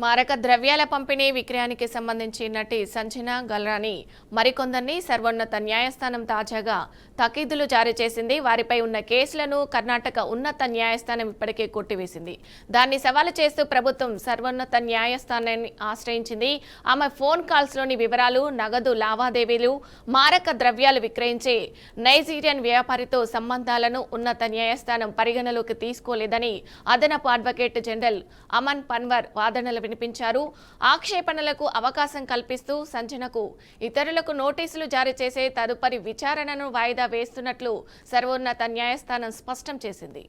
మారక ద్రవ్యాల పంపిణీ విక్రయానికి సంబంధించి నటి సంజన గల్రాని మరికొందరిని సర్వోన్నత న్యాయస్థానం తాజాగా తాకీదులు జారీ చేసింది. వారిపై ఉన్న కేసులను కర్ణాటక ఉన్నత న్యాయస్థానం ఇప్పటికే కొట్టివేసింది. దాన్ని సవాలు చేస్తూ ప్రభుత్వం సర్వోన్నత న్యాయస్థానాన్ని ఆశ్రయించింది. ఆమె ఫోన్ కాల్స్లోని వివరాలు, నగదు లావాదేవీలు, మారక ద్రవ్యాలు విక్రయించే నైజీరియన్ వ్యాపారితో సంబంధాలను ఉన్నత న్యాయస్థానం పరిగణలోకి తీసుకోలేదని అదనపు అడ్వకేట్ జనరల్ అమన్ పన్వర్ వాదనలు వినిపించారు. ఆక్షేపణలకు అవకాశం కల్పిస్తూ సంజనకు ఇతరులకు నోటీసులు జారీ చేసే తదుపరి విచారణను వాయిదా వేస్తున్నట్లు సర్వోన్నత న్యాయస్థానం స్పష్టం చేసింది.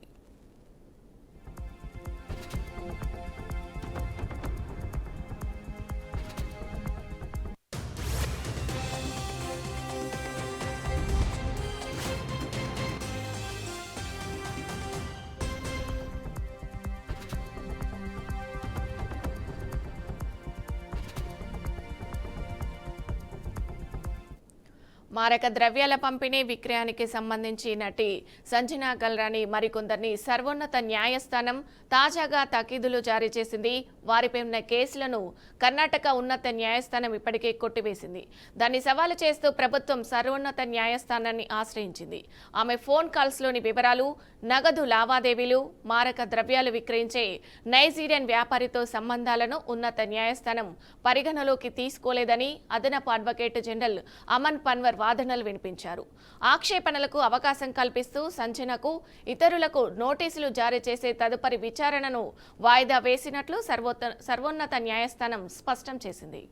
మారక ద్రవ్యాల పంపిణీ విక్రయానికి సంబంధించి నటి సంజన గల్రాని మరికొందరిని సర్వోన్నత న్యాయస్థానం తాజాగా తాకీదులు జారీ చేసింది. వారిపై ఉన్న కేసులను కర్ణాటక ఉన్నత న్యాయస్థానం ఇప్పటికే కొట్టివేసింది. దాన్ని సవాలు చేస్తూ ప్రభుత్వం సర్వోన్నత న్యాయస్థానాన్ని ఆశ్రయించింది. ఆమె ఫోన్ కాల్స్లోని వివరాలు, నగదు లావాదేవీలు, మారక ద్రవ్యాలు విక్రయించే నైజీరియన్ వ్యాపారితో సంబంధాలను ఉన్నత న్యాయస్థానం పరిగణలోకి తీసుకోలేదని అదనపు అడ్వకేట్ జనరల్ అమన్ పన్వర్ వాదనలు వినిపించారు. ఆక్షేపణలకు అవకాశం కల్పిస్తూ సంజనకు ఇతరులకు నోటీసులు జారీ చేసే తదుపరి విచారణను వాయిదా వేసినట్లు సర్వోన్నత న్యాయస్థానం స్పష్టం చేసింది.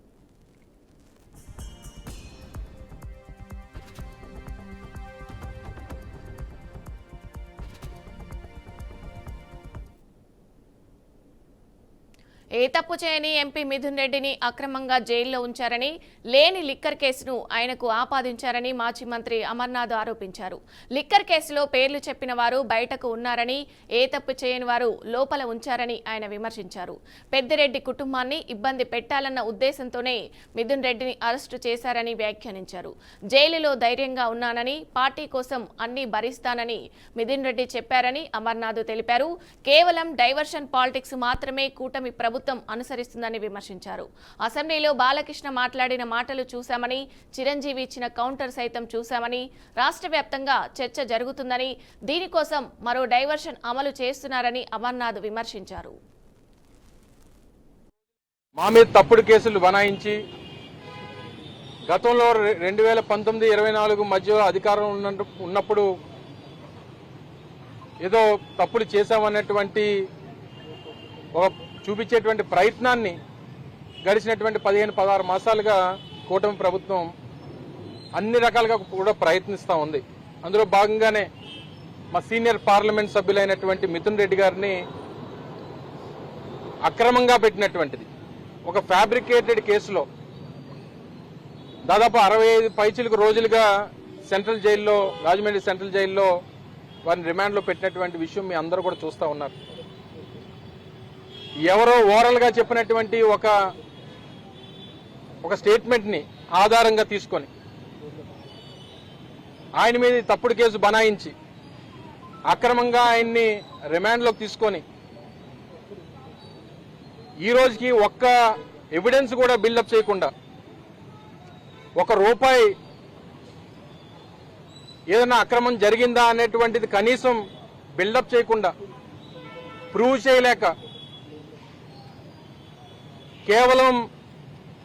ఏ తప్పు చేయని ఎంపీ మిథున్ రెడ్డిని అక్రమంగా జైల్లో ఉంచారని, లేని లిక్కర్ కేసును ఆయనకు ఆపాదించారని మాజీ మంత్రి అమర్నాథ్ ఆరోపించారు. లిక్కర్ కేసులో పేర్లు చెప్పిన వారు బయటకు ఉన్నారని, ఏ తప్పు చేయని వారు లోపల ఉంచారని ఆయన విమర్శించారు. పెద్దిరెడ్డి కుటుంబాన్ని ఇబ్బంది పెట్టాలన్న ఉద్దేశంతోనే మిథున్ రెడ్డిని అరెస్టు చేశారని వ్యాఖ్యానించారు. జైలులో ధైర్యంగా ఉన్నానని, పార్టీ కోసం అన్ని భరిస్తానని మిథున్ రెడ్డి చెప్పారని అమర్నాథ్ తెలిపారు. కేవలం డైవర్షన్ పాలిటిక్స్ మాత్రమే కూటమి ప్రభుత్వం అనుసరిస్తుందని విమర్శించారు. అసెంబ్లీలో బాలకృష్ణ మాట్లాడిన మాటలు చూశామని, చిరంజీవి ఇచ్చిన కౌంటర్ సైతం చూశామని, రాష్ట్ర వ్యాప్తంగా చర్చ జరుగుతుందని, దీనికోసం మరో డైవర్షన్ అమలు చేస్తున్నారని అమర్నాథ్ విమర్శించారు. మా మీద తప్పుడు కేసులు బనాయించి గతంలో 2019-24 మధ్య అధికారం ఉన్నప్పుడు ఏదో తప్పులు చేశామన్నటువంటి ఒక చూపించేటువంటి ప్రయత్నాన్ని గడిచినటువంటి 15-16 మాసాలుగా కూటమి ప్రభుత్వం అన్ని రకాలుగా కూడా ప్రయత్నిస్తూ ఉంది. అందులో భాగంగానే మా సీనియర్ పార్లమెంట్ సభ్యులైనటువంటి మిథున్ రెడ్డి గారిని అక్రమంగా పెట్టినటువంటిది ఒక ఫ్యాబ్రికేటెడ్ కేసులో దాదాపు 65 పైచిలకు రోజులుగా సెంట్రల్ జైల్లో, రాజమండ్రి సెంట్రల్ జైల్లో వారిని రిమాండ్లో పెట్టినటువంటి విషయం మీ అందరూ కూడా చూస్తూ ఉన్నారు. ఎవరో ఓరల్గా చెప్పినటువంటి ఒక స్టేట్మెంట్ని ఆధారంగా తీసుకొని ఆయన మీద తప్పుడు కేసు బనాయించి అక్రమంగా ఆయన్ని రిమాండ్లోకి తీసుకొని ఈ రోజుకి ఒక్క ఎవిడెన్స్ కూడా బిల్డప్ చేయకుండా, ₹1 ఏదైనా అక్రమం జరిగిందా అనేటువంటిది కనీసం బిల్డప్ చేయకుండా, ప్రూవ్ చేయలేక కేవలం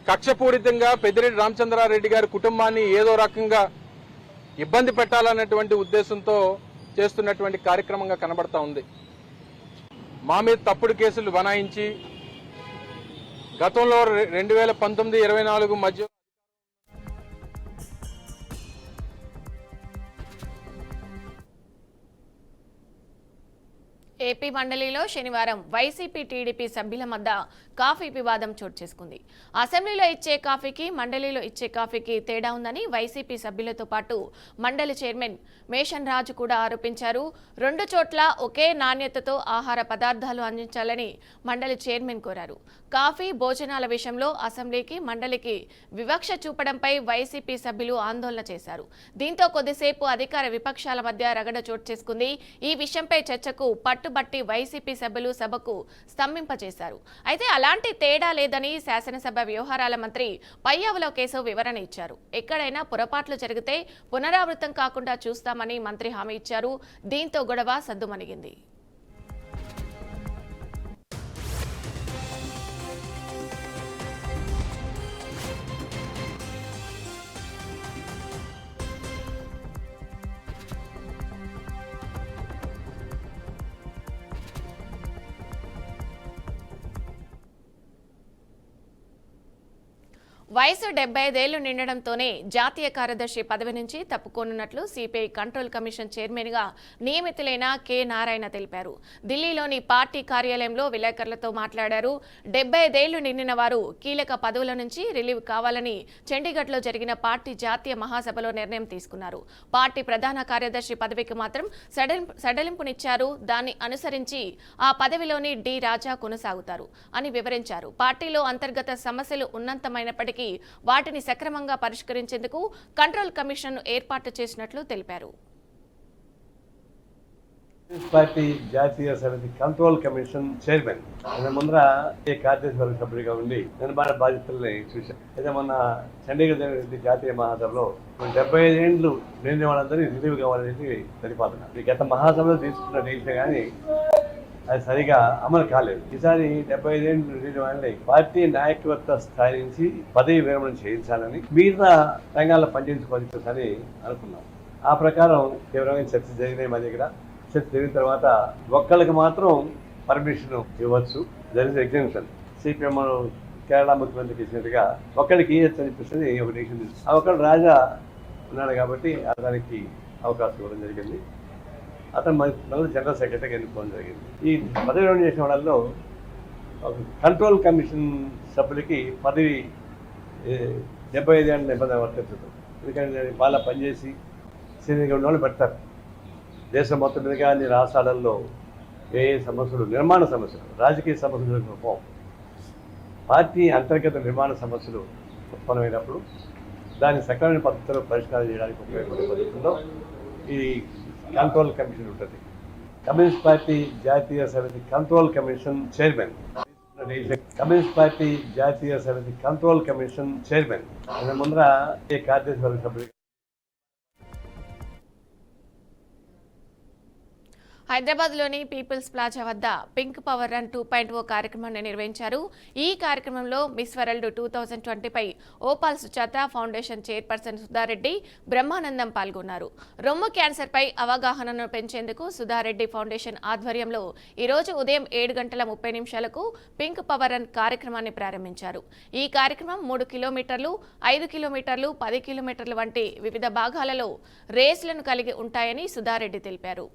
కక్షపూరితంగా పెద్దిరెడ్డి రామచంద్రారెడ్డి గారి కుటుంబాన్ని ఏదో రకంగా ఇబ్బంది పెట్టాలన్నటువంటి ఉద్దేశంతో చేస్తున్నటువంటి కార్యక్రమంగా కనబడతా ఉంది. మా మీద తప్పుడు కేసులు బనాయించి గతంలో 2019-24 మధ్య ఏపీ మండలిలో శనివారం వైసీపీ టీడీపీ సభ్యుల మధ్య కాఫీ వివాదం చోటు చేసుకుంది. అసెంబ్లీలో ఇచ్చే కాఫీకి, మండలిలో ఇచ్చే కాఫీకి తేడా ఉందని వైసీపీ సభ్యులతో పాటు మండలి చైర్మన్ మేషన్ రాజు కూడా ఆరోపించారు. 2 చోట్ల ఒకే నాణ్యతతో ఆహార పదార్థాలు అందించాలని మండలి చైర్మన్ కోరారు. కాఫీ, భోజనాల విషయంలో అసెంబ్లీకి, మండలికి వివక్ష చూపడంపై వైసీపీ సభ్యులు ఆందోళన చేశారు. దీంతో కొద్దిసేపు అధికార విపక్షాల మధ్య రగడ చోటు చేసుకుంది. ఈ విషయంపై చర్చకు పట్టు పట్టుబట్టి వైసీపీ సభ్యులు సభకు స్తంభింపజేశారు. అయితే అలాంటి తేడా లేదని శాసనసభ వ్యవహారాల మంత్రి పయ్యావుల కేశవ్ వివరణ ఇచ్చారు. ఎక్కడైనా పొరపాట్లు జరిగితే పునరావృతం కాకుండా చూస్తామని మంత్రి హామీ ఇచ్చారు. దీంతో గొడవ సద్దుమణిగింది. వయసు 75 ఏళ్లు నిండడంతోనే జాతీయ కార్యదర్శి పదవి నుంచి తప్పుకోనున్నట్లు సిపిఐ కంట్రోల్ కమిషన్ చైర్మన్గా నియమితులైన కె నారాయణ తెలిపారు. ఢిల్లీలోని పార్టీ కార్యాలయంలో విలేకరులతో మాట్లాడారు. 75 ఏళ్లు నిండిన వారు కీలక పదవుల నుంచి రిలీవ్ కావాలని చండీగఢ్లో జరిగిన పార్టీ జాతీయ మహాసభలో నిర్ణయం తీసుకున్నారు. పార్టీ ప్రధాన కార్యదర్శి పదవికి మాత్రం సడలింపునిచ్చారు. దాన్ని అనుసరించి ఆ పదవిలోని డి రాజా కొనసాగుతారు అని వివరించారు. పార్టీలో అంతర్గత సమస్యలు ఉన్నంతమైనప్పటికీ వాటిని సక్రమంగా పరిష్కరించేందుకు కంట్రోల్ కమిషన్ ఏర్పాటు చేసినట్లు తెలిపారు. పార్టీ జాతీయ సమితి కంట్రోల్ కమిషన్ చైర్మన్ ముందర కార్యదర్శి వర్గ సభ్యుడిగా ఉండి నిర్మాణ బాధ్యతల్ని చూశాను. అయితే మొన్న చండీగఢ్ జాతీయ మహాసభలో 75 ఏళ్ళు నిండిన వాళ్ళందరినీ రిలీవ్ కావాలనేది ప్రతిపాదన. గత మహాసభలో తీసుకున్న డీల్స్ కానీ అది సరిగా అమలు కాలేదు. ఈసారి 75 ఏళ్ళు నిండిన వాళ్ళని పార్టీ నాయకత్వ స్థాయి నుంచి పదవి విరమణ చేయించాలని మిగతా రంగాల్లో పనిచేయించుకోవాలని అనుకున్నాం. ఆ ప్రకారం తీవ్రమైన చర్చ జరిగినాయి. మా దగ్గర చర్చ జరిగిన తర్వాత ఒక్కళ్ళకి మాత్రం పర్మిషన్ ఇవ్వచ్చు. There is exemption. CPM Kerala ముఖ్యమంత్రికి ఇచ్చినట్టుగా ఒక్కడికి ఇవ్వచ్చు అని చెప్పేసి ఒక డిసిషన్ తీసుకు ఆ ఒక్కడు రాజా ఉన్నాడు కాబట్టి అతనికి అవకాశం ఇవ్వడం జరిగింది. అతను మళ్ళీ జనరల్ సెక్రటరీగా ఎన్నుకోవడం జరిగింది. ఈ పదవి విరమణ చేసిన వాళ్ళల్లో కంట్రోల్ కమిషన్ సభ్యులకి పదవి 75 ఏళ్ళ నిబంధన వర్తించదు. ఎందుకంటే వాళ్ళ పనిచేసి సీనియర్గా ఉన్న వాళ్ళు పెడతారు. దేశం మొత్తం మీదుగా అన్ని రాష్ట్రాలలో ఏ సమస్యలు, నిర్మాణ సమస్యలు, రాజకీయ సమస్యలు, పార్టీ అంతర్గత నిర్మాణ సమస్యలు ఉత్పన్నమైనప్పుడు దాన్ని సక్రమైన పద్ధతిలో పరిష్కారం చేయడానికి ఉపయోగపడే పద్ధతుల్లో ఈ కంట్రోల్ కమిషన్ ఉంటుంది. కమ్యూనిస్ట్ పార్టీ జాతీయ సమితి control commission chairman communist party జాతీయ సమితి కంట్రోల్ కమిషన్ చైర్మన్ ముందర కార్యదర్శి వర్గ సభ్యులు. హైదరాబాద్లోని పీపుల్స్ ప్లాజా వద్ద పింక్ పవర్ రన్ 2.0 కార్యక్రమాన్ని నిర్వహించారు. ఈ కార్యక్రమంలో miss world 2020పై ఓపాల్ Sujatha foundation chairperson Sudha Reddy, Brahmanandam పాల్గొన్నారు. రొమ్ము క్యాన్సర్పై అవగాహనను పెంచేందుకు సుధారెడ్డి ఫౌండేషన్ ఆధ్వర్యంలో ఈరోజు ఉదయం 7:30 పింక్ పవర్ రన్ కార్యక్రమాన్ని ప్రారంభించారు. ఈ కార్యక్రమం 3 కిలోమీటర్లు, 5 కిలోమీటర్లు, 10 కిలోమీటర్లు వంటి వివిధ భాగాలలో రేసులను కలిగి ఉంటాయని సుధారెడ్డి తెలిపారు.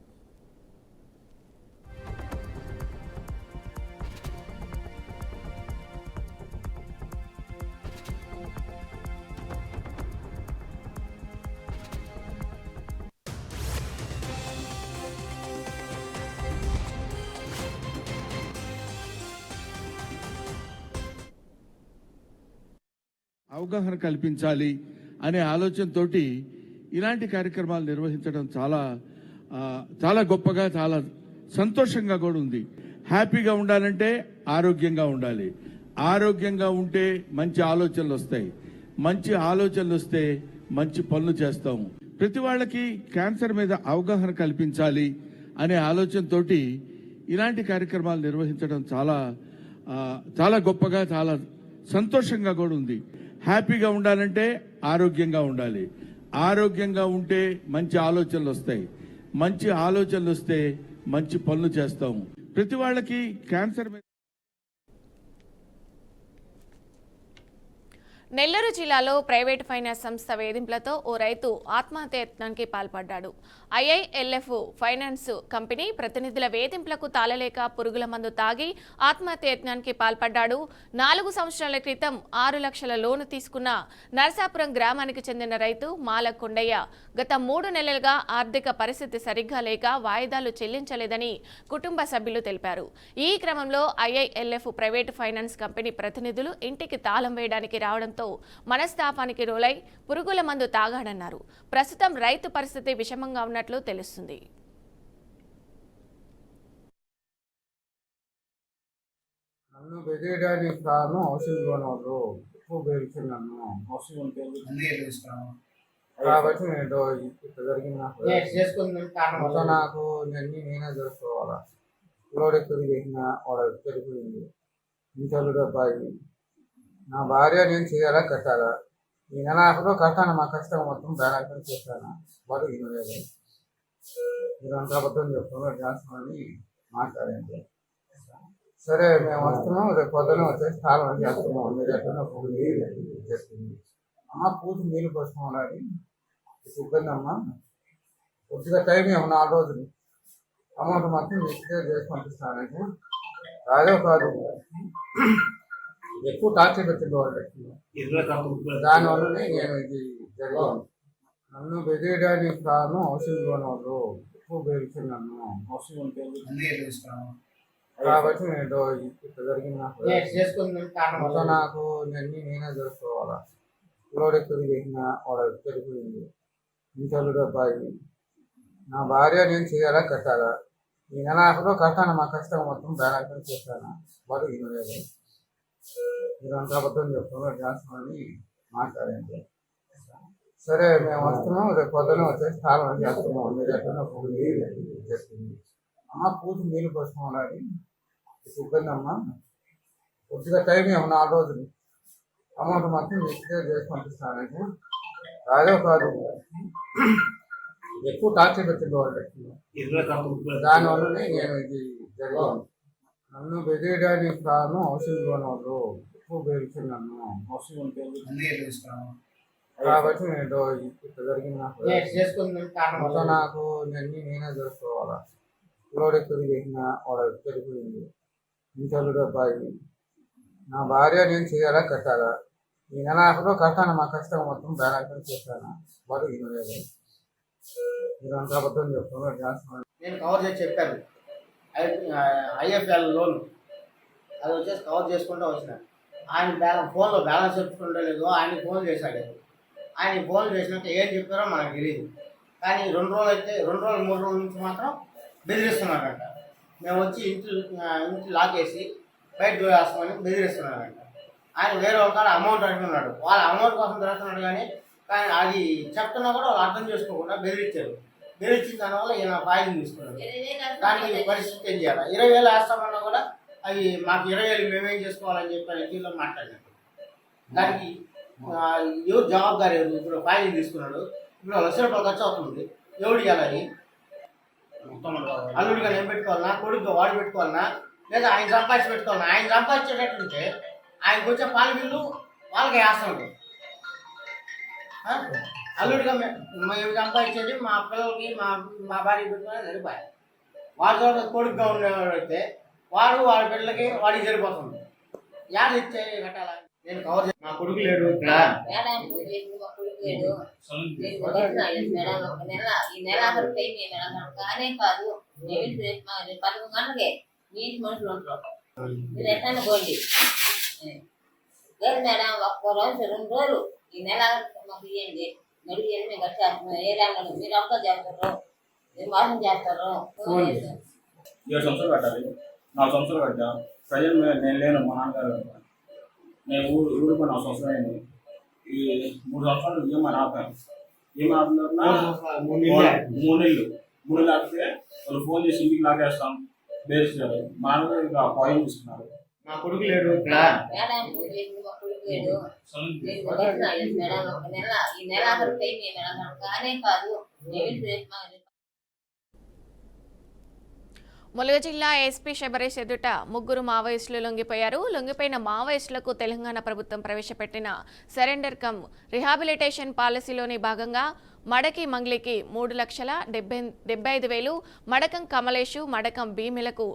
అవగాహన కల్పించాలి అనే ఆలోచనతోటి ఇలాంటి కార్యక్రమాలు నిర్వహించడం చాలా గొప్పగా, చాలా సంతోషంగా కూడా ఉంది. హ్యాపీగా ఉండాలంటే ఆరోగ్యంగా ఉండాలి. ఆరోగ్యంగా ఉంటే మంచి ఆలోచనలు వస్తాయి. మంచి ఆలోచనలు వస్తే మంచి పనులు చేస్తాము. ప్రతి వాళ్ళకి క్యాన్సర్ మీద అవగాహన కల్పించాలి అనే ఆలోచనతోటి ఇలాంటి కార్యక్రమాలు నిర్వహించడం చాలా గొప్పగా, చాలా సంతోషంగా కూడా ఉంది. హ్యాపీగా ఉండాలంటే ఆరోగ్యంగా ఉండాలి. ఆరోగ్యంగా ఉంటే మంచి ఆలోచనలు వస్తాయి. మంచి ఆలోచనలు వస్తే మంచి పనులు చేస్తాము. ప్రతి వాళ్ళకి క్యాన్సర్ మీద. నెల్లూరు జిల్లాలో ప్రైవేటు ఫైనాన్స్ సంస్థ వేధింపులతో ఓ రైతు ఆత్మహత్యయత్నానికి పాల్పడ్డాడు. ఐఐఎల్ఎఫ్ ఫైనాన్స్ కంపెనీ ప్రతినిధుల వేధింపులకు తాళలేక పురుగుల మందు తాగి ఆత్మహత్యయత్నానికి పాల్పడ్డాడు. 4 సంవత్సరాల క్రితం 6 లక్షల లోను తీసుకున్న నరసాపురం గ్రామానికి చెందిన రైతు మాల కొండయ్య గత 3 నెలలుగా ఆర్థిక పరిస్థితి సరిగ్గా లేక వాయిదాలు చెల్లించలేదని కుటుంబ సభ్యులు తెలిపారు. ఈ క్రమంలో ఐఐఎల్ఎఫ్ ప్రైవేటు ఫైనాన్స్ కంపెనీ ప్రతినిధులు ఇంటికి తాళం వేయడానికి రావడంతో మనస్తాపానికి రోలై పురుగుల మందు తాగాడన్నారు. ప్రస్తుతం రైతు పరిస్థితి విషమంగా ఉన్నట్లు తెలుస్తుంది. నన్ను బెదిరియడానికి కారణం హౌసింగ్ లోన్ వాళ్ళు ఎక్కువ బెదిరించారు నన్ను. అవసరం ఉంటే అందుకే తెలుస్తున్నాను కాబట్టి నేను ఇట్లా జరిగింది నాకు. చేసుకుందని కారణం మొత్తం నాకు ఇవన్నీ నేనే తెలుసుకోవాలా. లోడ్ ఎక్కువ చేసిన వాడు పెరిగిపోయింది. ఇంట్లో అబ్బాయి నా భార్య నేను చేయాలా కట్టాలా. ఈ నెల ఆఖరిలో కట్టాను. మా కష్టం మొత్తం బ్యాలెన్స్ చేస్తాను. వాడు వినలేదు. మీరు అంత అబద్ధం చెప్తున్నారు చేస్తామని మాట్లాడండి. సరే మేము వస్తున్నాం, రేపు పొద్దున వచ్చేసి స్థానం చేస్తున్నాం. మీరు ఎట్లా చేస్తుంది అమ్మ పూజ నీళ్ళు పోసుకోవాలి. ఇబ్బంది అమ్మ కొద్దిగా టైం ఏమో 4 రోజులు అమౌంట్ మొత్తం నెక్స్ట్ చేసి పంపిస్తానంటే అదే కాదు ఎక్కువ టార్చర్ పెట్టింది వాళ్ళకి. దానివల్లనే నేను ఇది జరిగింది. నన్ను బెదిరియడానికి కారణం హౌసింగ్ లోన్ వాళ్ళు ఎక్కువ బెదిరించారు నన్ను. అవసరం ఉంటే అందుకే తెలుస్తున్నాను కాబట్టి నేను ఇట్లా జరిగింది నాకు. చేసుకుందని కారణం మొత్తం నాకు ఇవన్నీ నేనే తెలుసుకోవాలా. లోడ్ ఎక్కువ చేసిన వాడు పెరిగిపోయింది. ఇంట్లో అబ్బాయి నా భార్య నేను చేయాలా కట్టాలా. ఈ నెల ఆఖరిలో కట్టాను. మా కష్టం మొత్తం బ్యాలెన్స్ చేస్తాను. వాడు వినలేదు. మీరు అంత అబద్ధం చెప్తున్నారు చేస్తామని మాట్లాడండి. సరే మేము వస్తున్నాం, రేపు పొద్దున వచ్చేసి స్థానం చేస్తున్నాం. మీరు ఎట్లా చేస్తుంది అమ్మ పూజ నీళ్ళు పోసుకోవాలి. ఇబ్బంది అమ్మ కొద్దిగా టైం ఏమో 4 రోజులు అమౌంట్ మొత్తం నెక్స్ట్ చేసి పంపిస్తానంటే అదే కాదు ఎక్కువ టార్చర్ పెట్టింది వాళ్ళకి. దానివల్లనే నేను ఇది జరిగింది. నన్ను బెదిరియడానికి కారణం హౌసింగ్ లోన్ వాళ్ళు ఎక్కువ బెదిరించారు నన్ను. అవసరం ఉంటే అందుకే తెలుస్తున్నాను కాబట్టి నేను ఇట్లా జరిగింది నాకు. చేసుకుందని కారణం మొత్తం నాకు ఇవన్నీ నేనే తెలుసుకోవాలా. లోడ్ ఎక్కువ చేసిన వాడు పెరిగిపోయింది. ఇంట్లో అబ్బాయి నా భార్య నేను చేయాలా కట్టాలా. ఈ నెల ఆఖరిలో కట్టాను. మా కష్టం మొత్తం బ్యాలెన్స్ చేస్తాను. వాడు వినలేదు. మీరు అంత అబద్ధం చెప్తున్నారు చేస్తామని. నేను కవర్ చేసి చెప్పాను. ఐఎఫ్ఎల్ లోన్ అది వచ్చేసి కవర్ చేసుకుంటూ వచ్చిన. ఆయన ఫోన్లో బ్యాలెన్స్ చెప్పుకుంటూ లేదు. ఆయన ఫోన్ చేశాడు. ఆయన ఫోన్ చేసినాక ఏం చెప్పారో మనకు తెలియదు. కానీ 2 రోజులు అయితే 2 రోజులు 3 రోజుల నుంచి మాత్రం బెదిరిస్తున్నాడంట. మేము వచ్చి ఇంటి లాకేసి బయట వేస్తామని బెదిరిస్తున్నాడంట. ఆయన వేరే ఒక అమౌంట్ అంటున్నాడు. వాళ్ళ అమౌంట్ కోసం తిరుగుతున్నాడు. కానీ అది చెప్తున్నా కూడా వాళ్ళు అర్థం చేసుకోకుండా బెదిరించారు. బెదిరించిన దానివల్ల ఈయన ఫైలింగ్ తీసుకున్నాడు. దానికి పరిస్థితి ఏం చేయాలి? 20,000 వేస్తామన్నా కూడా అవి మాకు 20,000 మేమేం చేసుకోవాలని చెప్పి దీనిలో మాట్లాడారు. దానికి ఎవరు జవాబుదారు? ఇప్పుడు ఫైలింగ్ తీసుకున్నాడు. ఇప్పుడు 1,00,000 రూపాయలు ఖర్చు అవుతుంది. ఎవడు ఇవ్వాలి? అల్లుడిగా నేను పెట్టుకోవాలన్నా, కొడుకు వాడు పెట్టుకోవాలన్నా, లేదా ఆయన సంపాదించి పెట్టుకోవాలన్నా? ఆయన సంపాదించేటట్టుంటే ఆయనకు వచ్చే పాల బిల్లు వాళ్ళకి వేస్తాడు. అల్లుడిగా మేము సంపాదించేది మా పిల్లలకి మా భార్య పెట్టుకుని సరిపోయాయి. వాడితో కొడుకుగా ఉండేవాడైతే వాడి పిల్లలకి వాడికి సరిపోతుంది. యాడ్ ఇచ్చే కట్టాల. నేను కవర్ మా కొడుకు లేడు ఇక్కడ. ఈ నెల కానే కాదు 11 గంటలకే నీటి మనుషులు ఉంటారు. మీరు ఎట్లా పోండి లేదు మేడం. ఒక్క రోజు 2 రోజులు ఈ నెల మాకు ఇవ్వండి. నడుగు మేము కట్టాము. ఏ రంగంలో మీరు అంతా చేస్తారు, మీరు మోసం చేస్తారు. 7 సంవత్సరాలు కట్టాలి. 4 సంవత్సరాలు కట్టా. ప్రజలు నేను లేను. మా నాన్నగారు నేను ఊరికి 4 సంవత్సరాలు అయింది. ఈ 3 సంవత్సరాలు ఈఎంఐ ఆపాను. ఈఎంఐ ఆపిన 3 నెలలు ఆపితే వాళ్ళు ఫోన్ చేసి ఇంటికి లాగేస్తాం బేసిస్తారు. మా నాన్నగారు ఇక పాయింట్ తీసుకున్నారు. మా కొడుకు లేడు ఇక్కడ. ఈ నెల కానే కాదు. ములుగు జిల్లా ఎస్పీ శబరీష్ ఎదుట 3 మావోయిస్టులు లొంగిపోయారు. లొంగిపోయిన మావోయిస్టులకు తెలంగాణ ప్రభుత్వం ప్రవేశపెట్టిన సరెండర్ కమ్ రిహాబిలిటేషన్ పాలసీలోని భాగంగా మడకి మంగ్లీకి 3,75,000, మడకం కమలేషు, మడకం భీమిలకు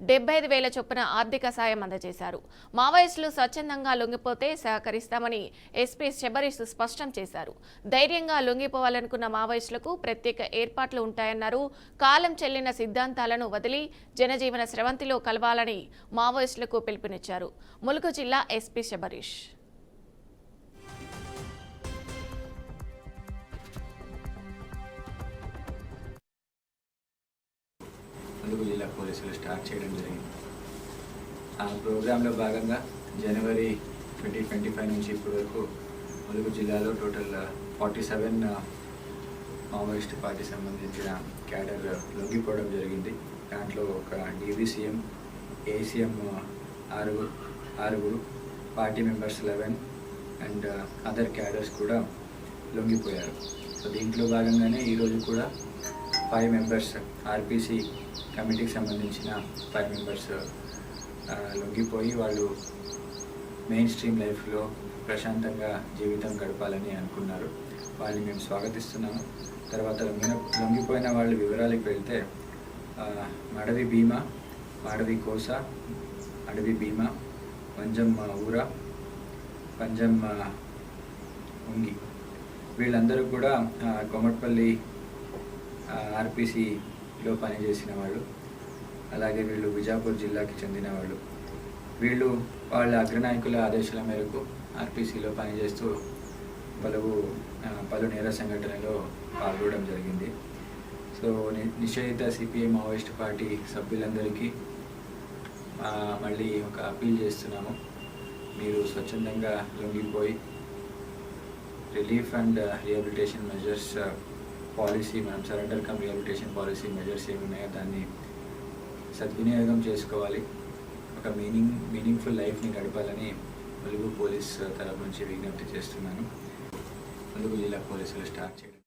75,000 చొప్పున ఆర్థిక సాయం అందజేశారు. మావోయిస్టులు స్వచ్ఛందంగా లొంగిపోతే సహకరిస్తామని ఎస్పీ శబరీష్ స్పష్టం చేశారు. ధైర్యంగా లొంగిపోవాలనుకున్న మావోయిస్టులకు ప్రత్యేక ఏర్పాట్లు ఉంటాయన్నారు. కాలం చెల్లిన సిద్ధాంతాలను వదిలి జనజీవన స్రవంతిలో కలవాలని మావోయిస్టులకు పిలుపునిచ్చారు. ములుగు జిల్లా ఎస్పీ శబరీష్. ములుగు జిల్లా పోలీసులు స్టార్ట్ చేయడం జరిగింది. ఆ ప్రోగ్రాంలో భాగంగా జనవరి 2025 నుంచి ఇప్పటి వరకు ములుగు జిల్లాలో టోటల్ 47 మావోయిస్ట్ పార్టీ సంబంధించిన క్యాడర్ లొంగిపోవడం జరిగింది. దాంట్లో ఒక డీవీసీఎం, ఏసీఎం ఆరుగురు, party members 11 and other cadres కూడా లొంగిపోయారు. సో దీంట్లో భాగంగానే ఈరోజు కూడా 5 మెంబర్స్ ఆర్పీసీ కమిటీకి సంబంధించిన 5 మెంబర్స్ లొంగిపోయి వాళ్ళు మెయిన్ స్ట్రీమ్ లైఫ్లో ప్రశాంతంగా జీవితం గడపాలని అనుకున్నారు. వాళ్ళని మేము స్వాగతిస్తున్నాము. తర్వాత లొంగిపోయిన వాళ్ళ వివరాలకు వెళ్తే మడవి భీమా, మాడవి కోస, అడవి భీమా, పంజం ఊర, పంజం ఉంగి, వీళ్ళందరూ కూడా కోమట్పల్లి ఆర్పీసీలో పనిచేసిన వాళ్ళు. అలాగే వీళ్ళు బిజాపూర్ జిల్లాకి చెందిన వాళ్ళు. వీళ్ళు వాళ్ళ అగ్రనాయకుల ఆదేశాల మేరకు ఆర్పీసీలో పనిచేస్తూ పలు నేర సంఘటనలో పాల్గొనడం జరిగింది. సో నిషేధిత సిపిఐ మావోయిస్ట్ పార్టీ సభ్యులందరికీ మళ్ళీ ఒక అప్పీల్ చేస్తున్నాము. మీరు స్వచ్ఛందంగా లొంగిపోయి relief and rehabilitation measures policy, మనం surrender come rehabilitation policy measures ఏమున్నాయో దాన్ని సద్వినియోగం చేసుకోవాలి. ఒక మీనింగ్ఫుల్ లైఫ్ని గడపాలని ములుగు పోలీస్ తరఫు నుంచి విజ్ఞప్తి చేస్తున్నాను. ములుగు జిల్లా పోలీసులు స్టార్ట్ చేయడం.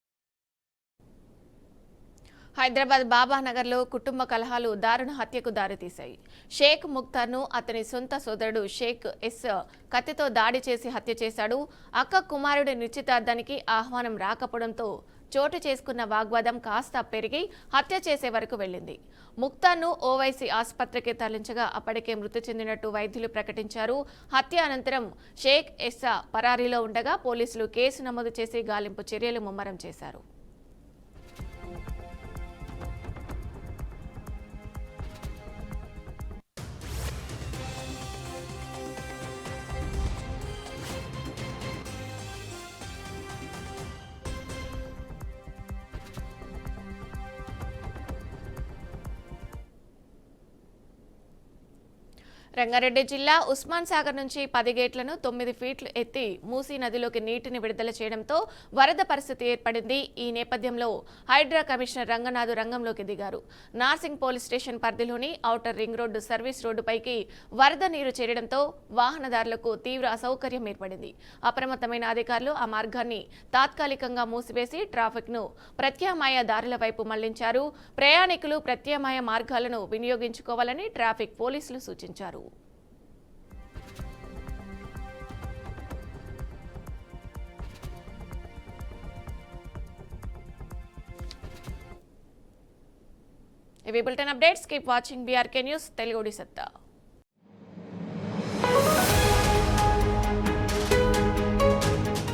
హైదరాబాద్ బాబానగర్లో కుటుంబ కలహాలు దారుణ హత్యకు దారితీశాయి. షేక్ ముఖ్తార్ను అతని సొంత సోదరుడు షేక్ ఎస్ కత్తితో దాడి చేసి హత్య చేశాడు. అక్క కుమారుడి నిశ్చితార్థానికి ఆహ్వానం రాకపోవడంతో చోటు చేసుకున్న వాగ్వాదం కాస్త పెరిగి హత్య చేసే వరకు వెళ్లింది. ముఖ్తార్ను ఓవైసీ ఆసుపత్రికి తరలించగా అప్పటికే మృతి చెందినట్టు వైద్యులు ప్రకటించారు. హత్య అనంతరం షేక్ ఎస్సా పరారీలో ఉండగా పోలీసులు కేసు నమోదు చేసి గాలింపు చర్యలు ముమ్మరం చేశారు. రంగారెడ్డి జిల్లా ఉస్మాన్ సాగర్ నుంచి 10 గేట్లను 9 ఫీట్లు ఎత్తి మూసీ నదిలోకి నీటిని విడుదల చేయడంతో వరద పరిస్థితి ఏర్పడింది. ఈ నేపథ్యంలో హైడ్రా కమిషనర్ రంగనాథ్ రంగంలోకి దిగారు. నార్సింగ్ పోలీస్ స్టేషన్ పరిధిలోని ఔటర్ రింగ్ రోడ్డు సర్వీస్ రోడ్డుపైకి వరద నీరు చేరడంతో వాహనదారులకు తీవ్ర అసౌకర్యం ఏర్పడింది. అప్రమత్తమైన అధికారులు ఆ మార్గాన్ని తాత్కాలికంగా మూసివేసి ట్రాఫిక్ను ప్రత్యామ్నాయ దారుల వైపు మళ్లించారు. ప్రయాణికులు ప్రత్యామ్నాయ మార్గాలను వినియోగించుకోవాలని ట్రాఫిక్ పోలీసులు సూచించారు. ఇవి bulletin updates. Keep watching BRK news Telugu సత్తా.